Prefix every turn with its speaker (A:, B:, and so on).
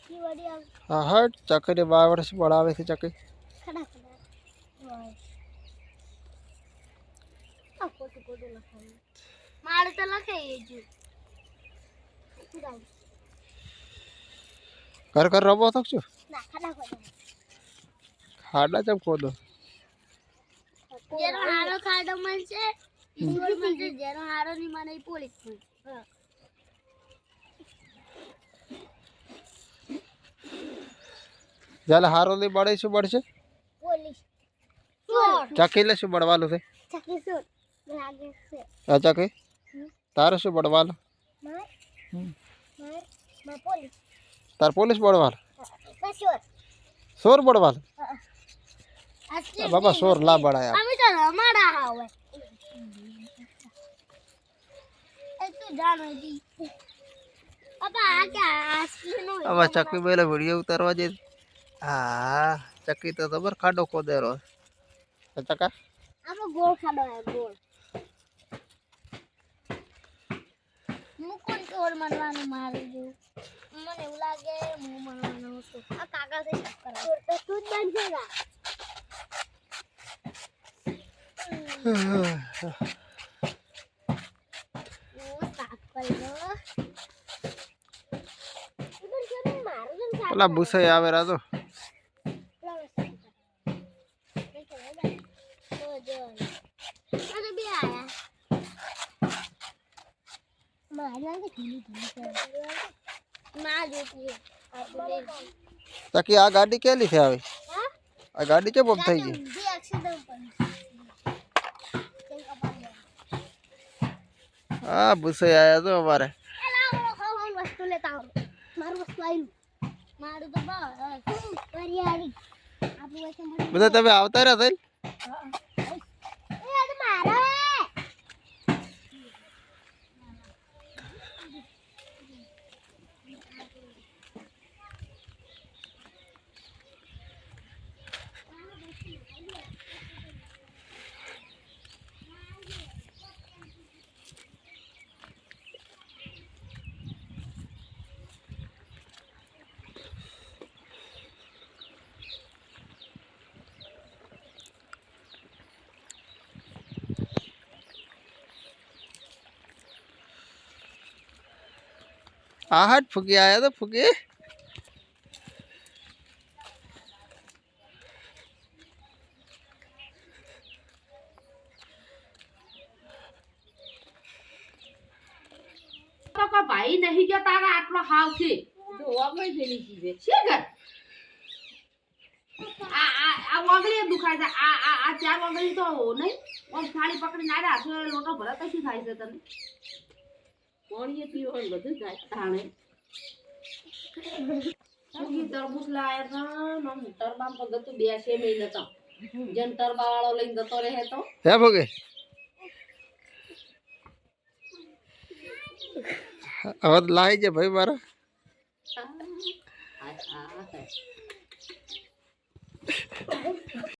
A: हाँ हट चक्की ने बावड़ से बढ़ावे थे चक्की
B: मारे तो लखे जो
A: कर कर रबो तक छो
B: ना
A: खाड़ा जब खोदो
B: जेरो हारो खाडो मन से ईश्वर मन से जेरो हारो नहीं माने पुलिस मन हां
A: जाले हारो ले बड़े से बढ़ से
B: पुलिस चोर
A: चक्की ले से बढ़वा लो थे
B: चक्की चोर आगे से
A: अच्छा के तार से बढ़वा लो
B: मार मार पुलिस
A: तार पुलिस बढ़वा लो
B: चोर
A: शोर बढ़वा लो
B: असली
A: बाबा शोर ला बढ़ाया
B: हम तो हमारा हावे ए तू जानो दी पापा आ क्या असली नो
A: अब चक्की पहले वीडियो उतारवा जे हाँ चक्की तो जबर खाडो खोदे रो चक्का
B: हम गोल खाडो है गोल मुकुन चोर मनवाने मारे जो મને એવું લાગે હું મરવાનો છું આ કાકા થી સાફ કરા તો તું જ બનજેગા હું સાફ કરી દો ઇધર કેમ મારું જન સાફ
A: પેલા ભૂસાઈ આવે રા તો
B: અરે બે આયા મારા કે ધીમી ना जोती है
A: चक्की आ गाड़ी के ली थे आवे
B: हां
A: आ गाड़ी के बोल थई
B: जी एक्सीडेंट पर
A: आ भूसाई आया तो हमारे
B: एला हम वस्तु लेता हूं मार वस्तु आई मार तो बस परियारी आप वैसे मत
A: બધા તમે આવતા રહ્યા થઈ
B: ए आज मारा
A: आहट फुगे आया तो फुगे
C: का भाई नहीं क्या तारा आटलो हाव छे तो ओगળી પેલી ચીજે છે ઘર આ ઓગળી દુખાય છે આ ચાર ઓગળી તો નહીં ઓમ થાળી પકડીને આડા હાથે લોટો ભરા કશું થાય છે તને કોણીએ પીવો બધું જાય તાણે ઈ તરબૂચ લાયા હતા મમ તરબામ પર ગતું 2 મહિને તો જન તરબા વાળો લઈને જતો રહે તો
A: હે ફુગે अब लाई जे भाई मारा
C: આ